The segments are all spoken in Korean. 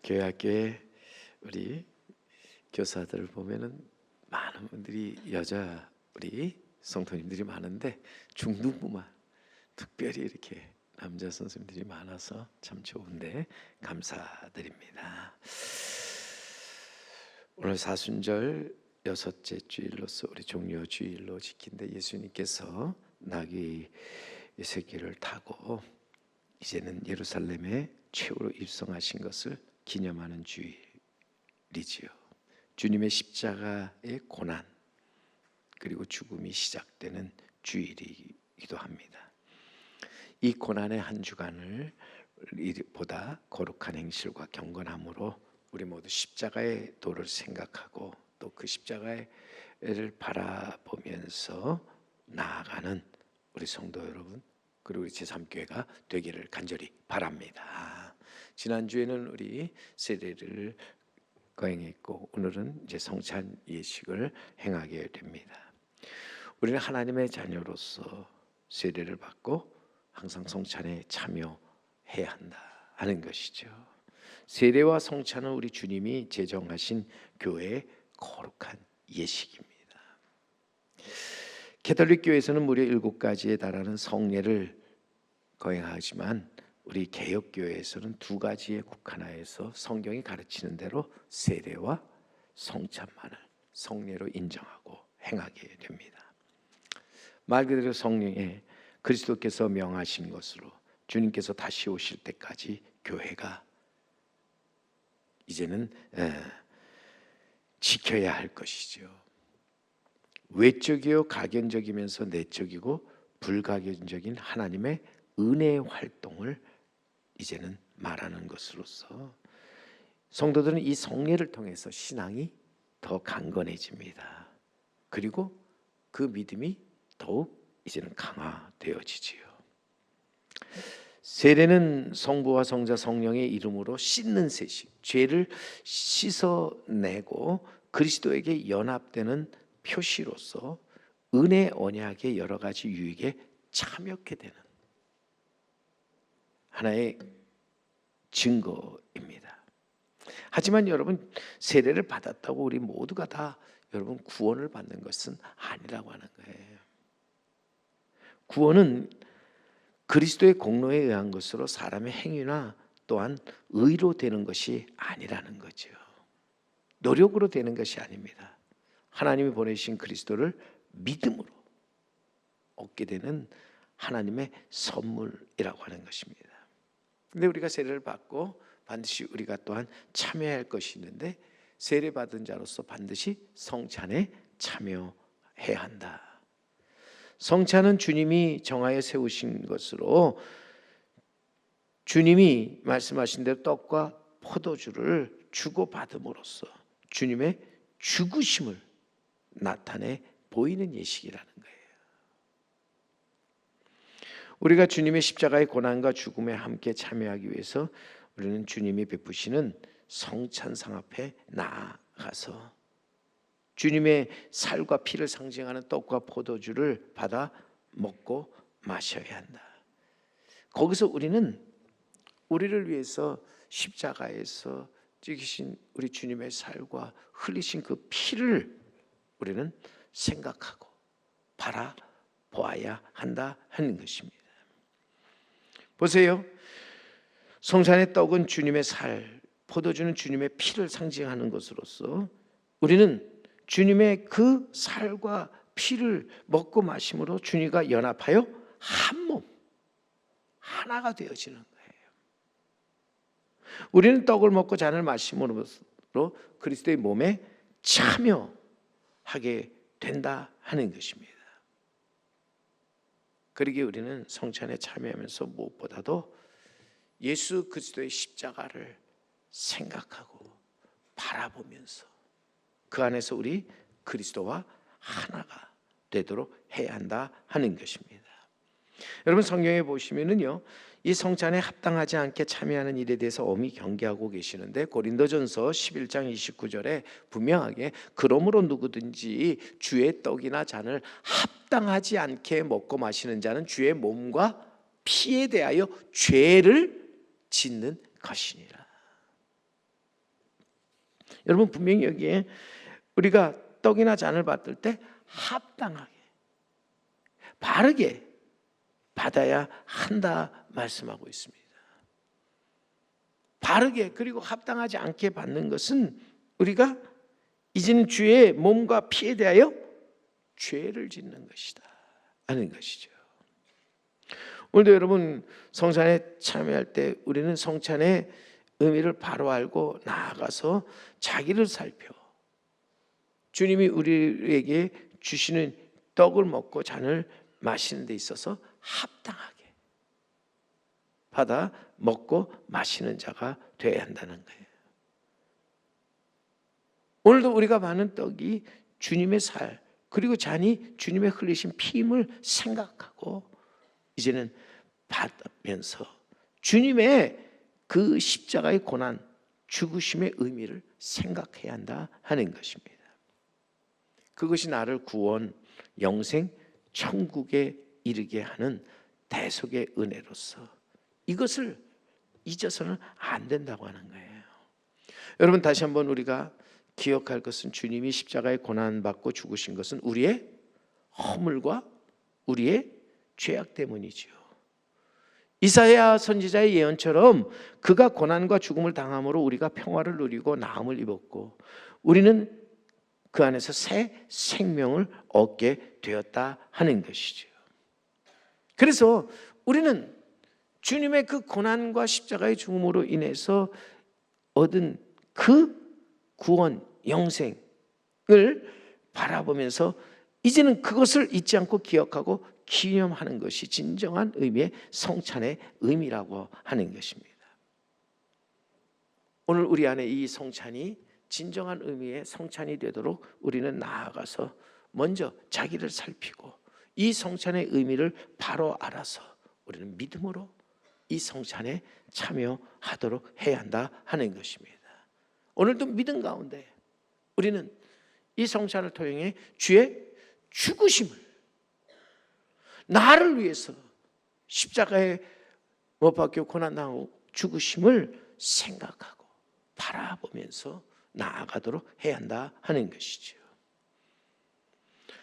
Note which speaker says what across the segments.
Speaker 1: 교회 학교에 우리 교사들을 보면은 많은 분들이 여자 우리 성도님들이 많은데 중등부만 특별히 이렇게 남자 선생님들이 많아서 참 좋은데 감사드립니다. 오늘 사순절 여섯째 주일로서 우리 종료 주일로 지킨데 예수님께서 나귀 새끼를 타고 이제는 예루살렘에 최후로 입성하신 것을 기념하는 주일이지요. 주님의 십자가의 고난 그리고 죽음이 시작되는 주일이기도 합니다. 이 고난의 한 주간을 보다 거룩한 행실과 경건함으로 우리 모두 십자가의 도를 생각하고 또 그 십자가를 바라보면서 나아가는 우리 성도 여러분 그리고 우리 제3교회가 되기를 간절히 바랍니다. 지난주에는 우리 세례를 거행했고 오늘은 이제 성찬 예식을 행하게 됩니다. 우리는 하나님의 자녀로서 세례를 받고 항상 성찬에 참여해야 한다 하는 것이죠. 세례와 성찬은 우리 주님이 제정하신 교회의 거룩한 예식입니다. 가톨릭 교회에서는 무려 7가지에 달하는 성례를 거행하지만 우리 개혁교회에서는 2가지에 국한하여서 성경이 가르치는 대로 세례와 성찬만을 성례로 인정하고 행하게 됩니다. 말 그대로 성령에 그리스도께서 명하신 것으로 주님께서 다시 오실 때까지 교회가 이제는 지켜야 할 것이죠. 외적이요 가견적이면서 내적이고 불가견적인 하나님의 은혜의 활동을 이제는 말하는 것으로서 성도들은 이 성례를 통해서 신앙이 더 강건해집니다. 그리고 그 믿음이 더욱 이제는 강화되어지지요. 세례는 성부와 성자 성령의 이름으로 씻는 세식, 죄를 씻어내고 그리스도에게 연합되는 표시로서 은혜 언약의 여러 가지 유익에 참여하게 되는 하나의 증거입니다. 하지만 여러분 세례를 받았다고 우리 모두가 다 여러분 구원을 받는 것은 아니라고 하는 거예요. 구원은 그리스도의 공로에 의한 것으로 사람의 행위나 또한 의로 되는 것이 아니라는 거죠. 노력으로 되는 것이 아닙니다. 하나님이 보내신 그리스도를 믿음으로 얻게 되는 하나님의 선물이라고 하는 것입니다. 근데 우리가 세례를 받고 반드시 우리가 또한 참여해야 할 것이 있는데 세례 받은 자로서 반드시 성찬에 참여해야 한다. 성찬은 주님이 정하여 세우신 것으로 주님이 말씀하신 대로 떡과 포도주를 주고받음으로써 주님의 죽으심을 나타내 보이는 예식이라는 거예요. 우리가 주님의 십자가의 고난과 죽음에 함께 참여하기 위해서 우리는 주님이 베푸시는 성찬상 앞에 나아가서 주님의 살과 피를 상징하는 떡과 포도주를 받아 먹고 마셔야 한다. 거기서 우리는 우리를 위해서 십자가에서 찍히신 우리 주님의 살과 흘리신 그 피를 우리는 생각하고 바라보아야 한다 하는 것입니다. 보세요. 성찬의 떡은 주님의 살, 포도주는 주님의 피를 상징하는 것으로서 우리는 주님의 그 살과 피를 먹고 마심으로 주님과 연합하여 한 몸, 하나가 되어지는 거예요. 우리는 떡을 먹고 잔을 마심으로 그리스도의 몸에 참여하게 된다 하는 것입니다. 그러기에 우리는 성찬에 참여하면서 무엇보다도 예수 그리스도의 십자가를 생각하고 바라보면서 그 안에서 우리 그리스도와 하나가 되도록 해야 한다 하는 것입니다. 여러분 성경에 보시면은요, 이 성찬에 합당하지 않게 참여하는 일에 대해서 엄히 경계하고 계시는데 고린도전서 11장 29절에 분명하게 그러므로 누구든지 주의 떡이나 잔을 합당하지 않게 먹고 마시는 자는 주의 몸과 피에 대하여 죄를 짓는 것이니라. 여러분 분명히 여기에 우리가 떡이나 잔을 받을 때 합당하게 바르게 받아야 한다 말씀하고 있습니다. 바르게 그리고 합당하지 않게 받는 것은 우리가 이제는 주의 몸과 피에 대하여 죄를 짓는 것이다 하는 것이죠. 오늘도 여러분 성찬에 참여할 때 우리는 성찬의 의미를 바로 알고 나아가서 자기를 살펴 주님이 우리에게 주시는 떡을 먹고 잔을 마시는 데 있어서 합당하게 받아 먹고 마시는 자가 되어야 한다는 거예요. 오늘도 우리가 받는 떡이 주님의 살 그리고 잔이 주님의 흘리신 피임을 생각하고 이제는 받으면서 주님의 그 십자가의 고난, 죽으심의 의미를 생각해야 한다 하는 것입니다. 그것이 나를 구원, 영생, 천국에 이르게 하는 대속의 은혜로서 이것을 잊어서는 안 된다고 하는 거예요. 여러분 다시 한번 우리가 기억할 것은 주님이 십자가에 고난받고 죽으신 것은 우리의 허물과 우리의 죄악 때문이지요. 이사야 선지자의 예언처럼 그가 고난과 죽음을 당함으로 우리가 평화를 누리고 나음을 입었고 우리는 그 안에서 새 생명을 얻게 되었다 하는 것이죠. 그래서 우리는 주님의 그 고난과 십자가의 죽음으로 인해서 얻은 그 구원, 영생을 바라보면서 이제는 그것을 잊지 않고 기억하고 기념하는 것이 진정한 의미의 성찬의 의미라고 하는 것입니다. 오늘 우리 안에 이 성찬이 진정한 의미의 성찬이 되도록 우리는 나아가서 먼저 자기를 살피고 이 성찬의 의미를 바로 알아서 우리는 믿음으로 이 성찬에 참여하도록 해야 한다 하는 것입니다. 오늘도 믿음 가운데 우리는 이 성찬을 통해 주의 죽으심을 나를 위해서 십자가에 못 박혀 고난당하고 죽으심을 생각하고 바라보면서 나아가도록 해야 한다 하는 것이죠.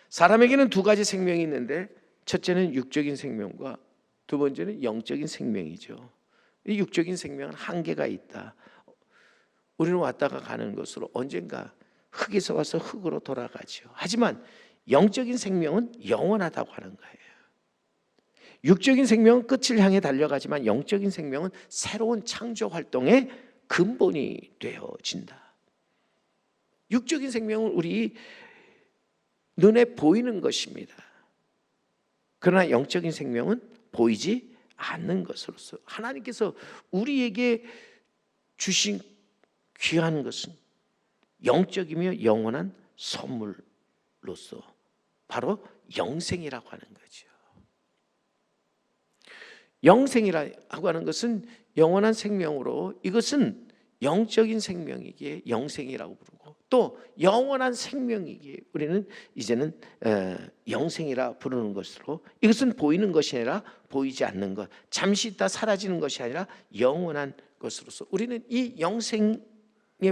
Speaker 1: 사람에게는 두 가지 생명이 있는데 첫째는 육적인 생명과 두 번째는 영적인 생명이죠. 이 육적인 생명은 한계가 있다. 우리는 왔다가 가는 것으로 언젠가 흙에서 와서 흙으로 돌아가죠. 하지만 영적인 생명은 영원하다고 하는 거예요. 육적인 생명은 끝을 향해 달려가지만 영적인 생명은 새로운 창조 활동의 근본이 되어진다. 육적인 생명은 우리 눈에 보이는 것입니다. 그러나 영적인 생명은 보이지 않는 것으로서 하나님께서 우리에게 주신 귀한 것은 영적이며 영원한 선물로서 바로 영생이라고 하는 거죠. 영생이라고 하는 것은 영원한 생명으로 이것은 영적인 생명이기에 영생이라고 부르고 또 영원한 생명이기에 우리는 이제는 영생이라 부르는 것으로 이것은 보이는 것이 아니라 보이지 않는 것 잠시 있다 사라지는 것이 아니라 영원한 것으로서 우리는 이 영생의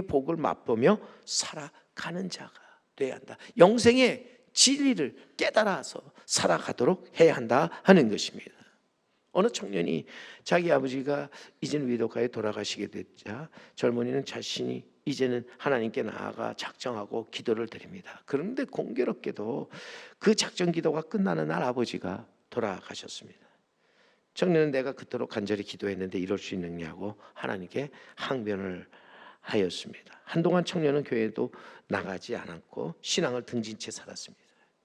Speaker 1: 복을 맛보며 살아가는 자가 되어야 한다. 영생의 진리를 깨달아서 살아가도록 해야 한다 하는 것입니다. 어느 청년이 자기 아버지가 이제는 위독하에 돌아가시게 됐자 젊은이는 자신이 이제는 하나님께 나아가 작정하고 기도를 드립니다. 그런데 공교롭게도 그 작정 기도가 끝나는 날 아버지가 돌아가셨습니다. 청년은 내가 그토록 간절히 기도했는데 이럴 수 있느냐고 하나님께 항변을 하였습니다. 한동안 청년은 교회도 나가지 않았고 신앙을 등진 채 살았습니다.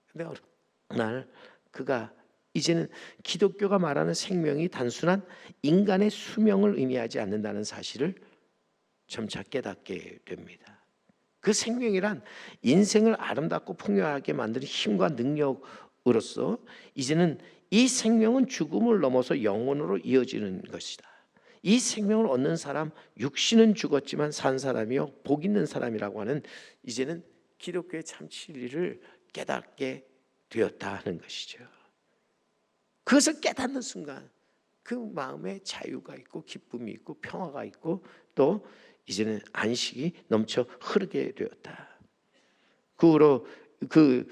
Speaker 1: 그런데 어느 날 그가 이제는 기독교가 말하는 생명이 단순한 인간의 수명을 의미하지 않는다는 사실을 점차 깨닫게 됩니다. 그 생명이란 인생을 아름답고 풍요하게 만드는 힘과 능력으로서 이제는 이 생명은 죽음을 넘어서 영원으로 이어지는 것이다. 이 생명을 얻는 사람 육신은 죽었지만 산 사람이요 복 있는 사람이라고 하는 이제는 기독교의 참 진리를 깨닫게 되었다 하는 것이죠. 그것을 깨닫는 순간 그 마음에 자유가 있고 기쁨이 있고 평화가 있고 또 이제는 안식이 넘쳐 흐르게 되었다. 그 후로 그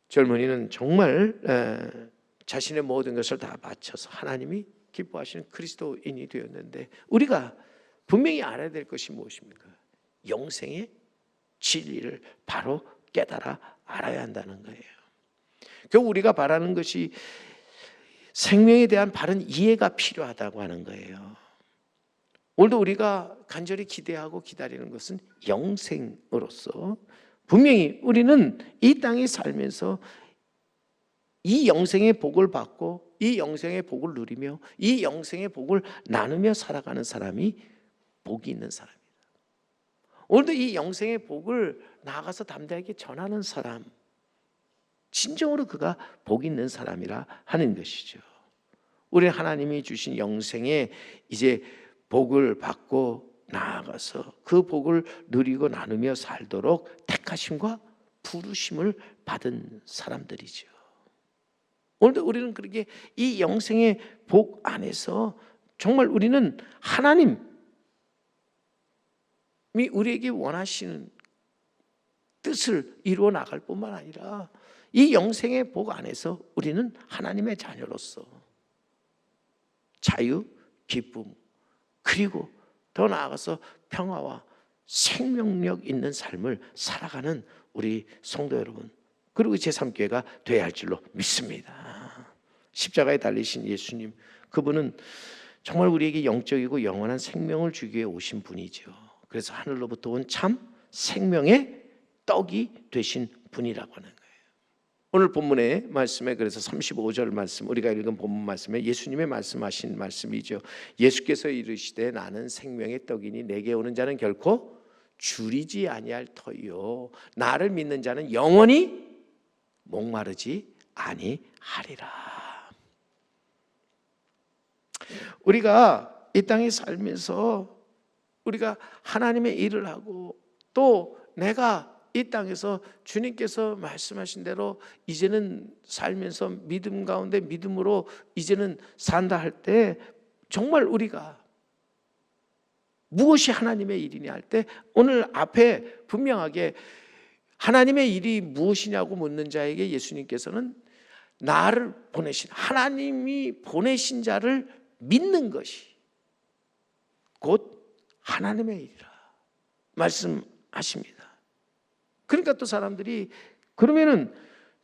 Speaker 1: 젊은이는 정말 자신의 모든 것을 다 바쳐서 하나님이 기뻐하시는 그리스도인이 되었는데, 우리가 분명히 알아야 될 것이 무엇입니까? 영생의 진리를 바로 깨달아 알아야 한다는 거예요. 결국 우리가 바라는 것이 생명에 대한 바른 이해가 필요하다고 하는 거예요. 오늘도 우리가 간절히 기대하고 기다리는 것은 영생으로서, 분명히 우리는 이 땅에 살면서 이 영생의 복을 받고 이 영생의 복을 누리며 이 영생의 복을 나누며 살아가는 사람이 복이 있는 사람입니다. 오늘도 이 영생의 복을 나아가서 담대하게 전하는 사람, 진정으로 그가 복 있는 사람이라 하는 것이죠. 우리 하나님이 주신 영생에 이제 복을 받고 나아가서 그 복을 누리고 나누며 살도록 택하심과 부르심을 받은 사람들이죠. 오늘도 우리는 그렇게 이 영생의 복 안에서 정말 우리는 하나님이 우리에게 원하시는 뜻을 이루어 나갈 뿐만 아니라 이 영생의 복 안에서 우리는 하나님의 자녀로서 자유, 기쁨, 그리고 더 나아가서 평화와 생명력 있는 삶을 살아가는 우리 성도 여러분, 그리고 제3교회가 되어야 할 줄로 믿습니다. 십자가에 달리신 예수님, 그분은 정말 우리에게 영적이고 영원한 생명을 주기 위해 오신 분이죠. 그래서 하늘로부터 온 참 생명의 떡이 되신 분이라고 하는 거예요. 오늘 본문의 말씀에, 그래서 35절 말씀, 우리가 읽은 본문 말씀에 예수님의 말씀하신 말씀이죠. 예수께서 이르시되 나는 생명의 떡이니 내게 오는 자는 결코 줄이지 아니할 터이요 나를 믿는 자는 영원히 목마르지 아니하리라. 우리가 이 땅에 살면서 우리가 하나님의 일을 하고 또 내가 이 땅에서 주님께서 말씀하신 대로 이제는 살면서 믿음 가운데 믿음으로 이제는 산다 할 때, 정말 우리가 무엇이 하나님의 일이냐 할 때 오늘 앞에 분명하게 하나님의 일이 무엇이냐고 묻는 자에게 예수님께서는 나를 보내신, 하나님이 보내신 자를 믿는 것이 곧 하나님의 일이라 말씀하십니다. 그러니까 또 사람들이 그러면은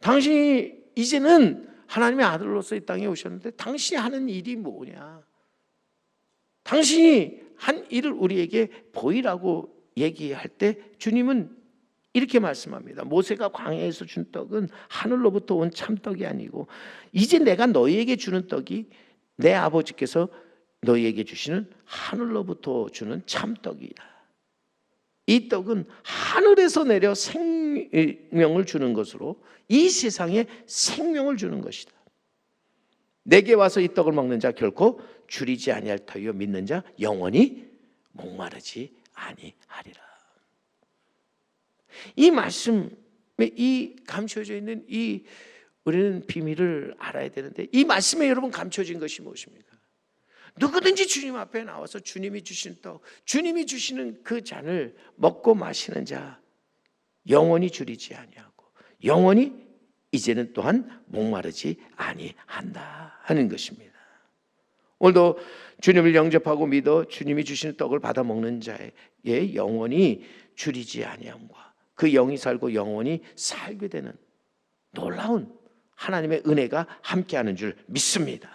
Speaker 1: 당신이 이제는 하나님의 아들로서 이 땅에 오셨는데 당신이 하는 일이 뭐냐? 당신이 한 일을 우리에게 보이라고 얘기할 때 주님은 이렇게 말씀합니다. 모세가 광야에서 준 떡은 하늘로부터 온 참떡이 아니고 이제 내가 너희에게 주는 떡이 내 아버지께서 너희에게 주시는 하늘로부터 주는 참떡이다. 이 떡은 하늘에서 내려 생명을 주는 것으로 이 세상에 생명을 주는 것이다. 내게 와서 이 떡을 먹는 자 결코 줄이지 아니할 터이요 믿는 자 영원히 목마르지 아니하리라. 이 말씀에 이 감춰져 있는 이 우리는 비밀을 알아야 되는데, 이 말씀에 여러분 감춰진 것이 무엇입니까? 누구든지 주님 앞에 나와서 주님이 주신 떡, 주님이 주시는 그 잔을 먹고 마시는 자 영원히 줄이지 아니하고 영원히 이제는 또한 목마르지 아니한다 하는 것입니다. 오늘도 주님을 영접하고 믿어 주님이 주시는 떡을 받아 먹는 자의 영원히 줄이지 아니함과 그 영이 살고 영원히 살게 되는 놀라운 하나님의 은혜가 함께하는 줄 믿습니다.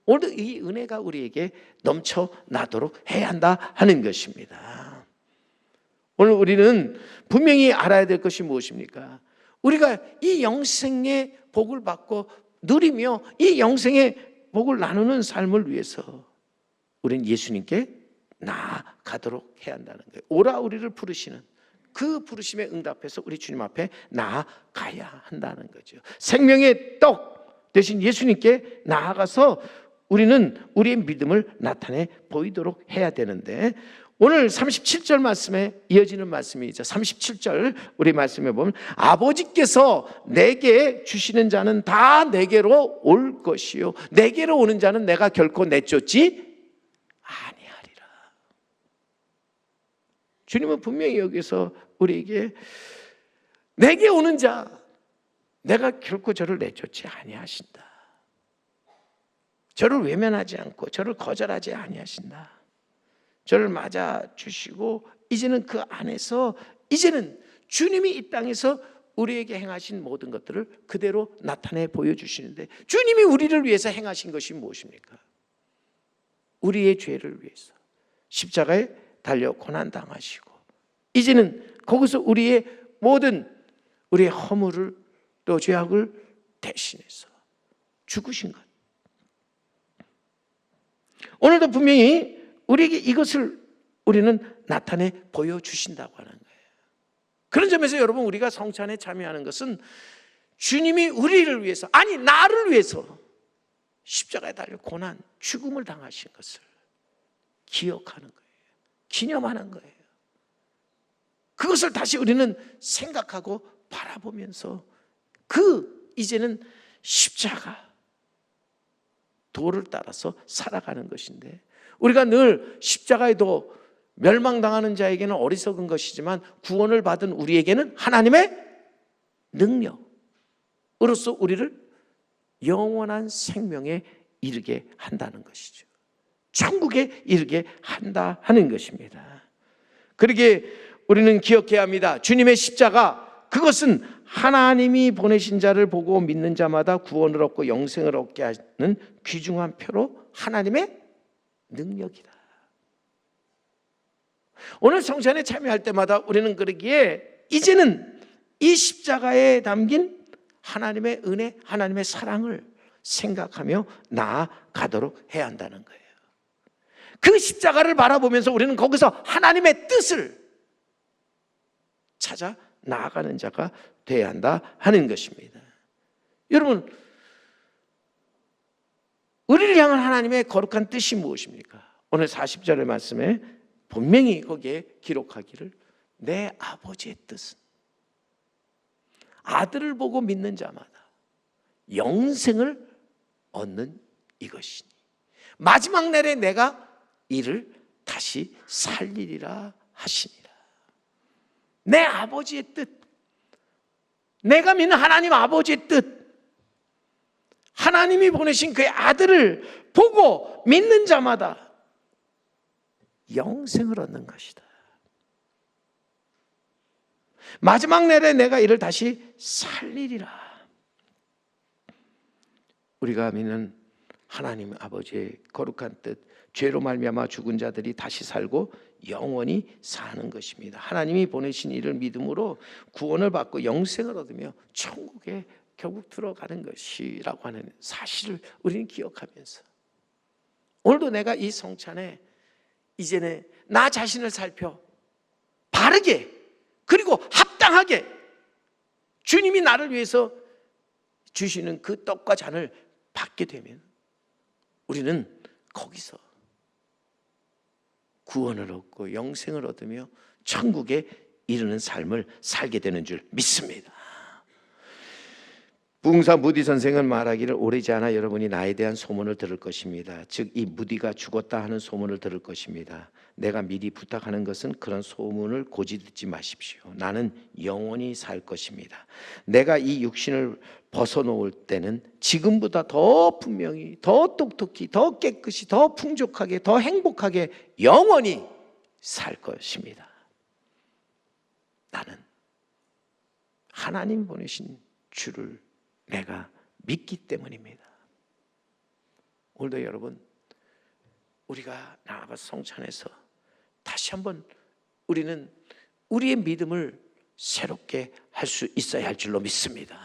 Speaker 1: 오늘도 이 은혜가 우리에게 넘쳐나도록 해야 한다 하는 것입니다. 오늘 우리는 분명히 알아야 될 것이 무엇입니까? 우리가 이 영생의 복을 받고 누리며 이 영생의 복을 나누는 삶을 위해서 우리는 예수님께 나아가도록 해야 한다는 거예요. 오라 우리를 부르시는 그 부르심에 응답해서 우리 주님 앞에 나아가야 한다는 거죠. 생명의 떡 대신 예수님께 나아가서 우리는 우리의 믿음을 나타내 보이도록 해야 되는데, 오늘 37절 말씀에 이어지는 말씀이죠. 37절 우리 말씀에 보면 아버지께서 내게 주시는 자는 다 내게로 올 것이요 내게로 오는 자는 내가 결코 내쫓지 아니하리라. 주님은 분명히 여기서 우리에게 내게 오는 자 내가 결코 저를 내쫓지 아니하신다. 저를 외면하지 않고 저를 거절하지 아니하신다. 저를 맞아 주시고 이제는 그 안에서 이제는 주님이 이 땅에서 우리에게 행하신 모든 것들을 그대로 나타내 보여주시는데, 주님이 우리를 위해서 행하신 것이 무엇입니까? 우리의 죄를 위해서 십자가에 달려 고난당하시고 이제는 거기서 우리의 모든 우리의 허물을 또 죄악을 대신해서 죽으신 것. 오늘도 분명히 우리에게 이것을 우리는 나타내 보여주신다고 하는 거예요. 그런 점에서 여러분, 우리가 성찬에 참여하는 것은 주님이 우리를 위해서, 아니 나를 위해서 십자가에 달려 고난, 죽음을 당하신 것을 기억하는 거예요. 기념하는 거예요. 그것을 다시 우리는 생각하고 바라보면서 이제는 십자가 도를 따라서 살아가는 것인데, 우리가 늘 십자가의 도, 멸망당하는 자에게는 어리석은 것이지만 구원을 받은 우리에게는 하나님의 능력으로서 우리를 영원한 생명에 이르게 한다는 것이죠. 천국에 이르게 한다 하는 것입니다. 그러기에 우리는 기억해야 합니다. 주님의 십자가, 그것은 하나님이 보내신 자를 보고 믿는 자마다 구원을 얻고 영생을 얻게 하는 귀중한 표로 하나님의 능력이다. 오늘 성찬에 참여할 때마다 우리는 그러기에 이제는 이 십자가에 담긴 하나님의 은혜, 하나님의 사랑을 생각하며 나아가도록 해야 한다는 거예요. 그 십자가를 바라보면서 우리는 거기서 하나님의 뜻을 찾아 나아가는 자가 되어야 한다 하는 것입니다. 여러분, 우리를 향한 하나님의 거룩한 뜻이 무엇입니까? 오늘 40절의 말씀에 분명히 거기에 기록하기를, 내 아버지의 뜻은 아들을 보고 믿는 자마다 영생을 얻는 이것이니 마지막 날에 내가 이를 다시 살리리라 하시니라. 내 아버지의 뜻, 내가 믿는 하나님 아버지의 뜻, 하나님이 보내신 그의 아들을 보고 믿는 자마다 영생을 얻는 것이다. 마지막 날에 내가 이를 다시 살리리라. 우리가 믿는 하나님 아버지의 거룩한 뜻, 죄로 말미암아 죽은 자들이 다시 살고 영원히 사는 것입니다. 하나님이 보내신 이를 믿음으로 구원을 받고 영생을 얻으며 천국에 결국 들어가는 것이라고 하는 사실을 우리는 기억하면서, 오늘도 내가 이 성찬에 이제는 나 자신을 살펴 바르게, 그리고 합당하게 주님이 나를 위해서 주시는 그 떡과 잔을 받게 되면 우리는 거기서 구원을 얻고 영생을 얻으며 천국에 이르는 삶을 살게 되는 줄 믿습니다. 부흥사 무디 선생은 말하기를, 오래지 않아 여러분이 나에 대한 소문을 들을 것입니다. 즉 이 무디가 죽었다 하는 소문을 들을 것입니다. 내가 미리 부탁하는 것은 그런 소문을 고지 듣지 마십시오. 나는 영원히 살 것입니다. 내가 이 육신을 벗어놓을 때는 지금보다 더 분명히, 더 똑똑히, 더 깨끗이, 더 풍족하게, 더 행복하게 영원히 살 것입니다. 나는 하나님 보내신 주를 내가 믿기 때문입니다. 오늘도 여러분, 우리가 나아가 성찬에서 다시 한번 우리는 우리의 믿음을 새롭게 할 수 있어야 할 줄로 믿습니다.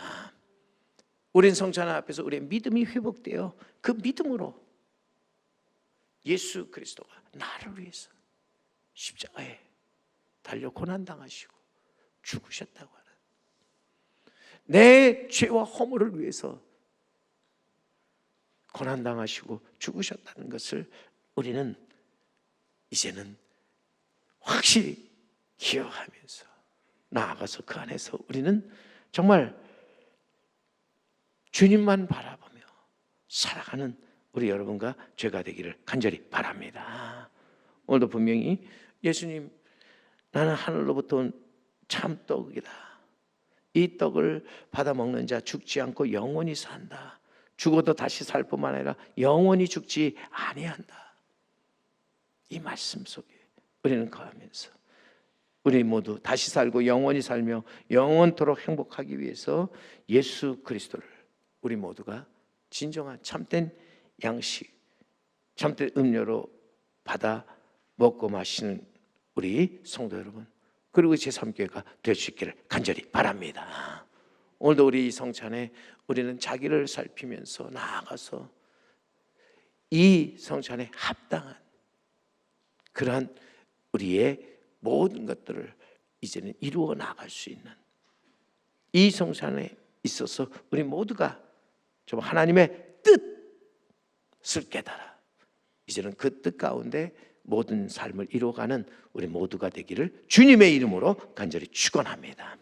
Speaker 1: 우린 성찬 앞에서 우리의 믿음이 회복되어 그 믿음으로 예수 그리스도가 나를 위해서 십자가에 달려 고난당하시고 죽으셨다고 하는, 내 죄와 허물을 위해서 고난당하시고 죽으셨다는 것을 우리는 이제는 확실히 기억하면서 나아가서 그 안에서 우리는 정말 주님만 바라보며 살아가는 우리 여러분과 죄가 되기를 간절히 바랍니다. 오늘도 분명히 예수님, 나는 하늘로부터 온 참떡이다. 이 떡을 받아 먹는 자 죽지 않고 영원히 산다. 죽어도 다시 살 뿐만 아니라 영원히 죽지 아니한다. 이 말씀 속에 우리는 거하면서 우리 모두 다시 살고 영원히 살며 영원토록 행복하기 위해서 예수 그리스도를 우리 모두가 진정한 참된 양식, 참된 음료로 받아 먹고 마시는 우리 성도 여러분, 그리고 제3교회가 될 수 있기를 간절히 바랍니다. 오늘도 우리 성찬에 우리는 자기를 살피면서 나아가서 이 성찬에 합당한 그러한 우리의 모든 것들을 이제는 이루어 나갈 수 있는 이 성찬에 있어서 우리 모두가 좀 하나님의 뜻을 깨달아 이제는 그 뜻 가운데 모든 삶을 이루어가는 우리 모두가 되기를 주님의 이름으로 간절히 축원합니다.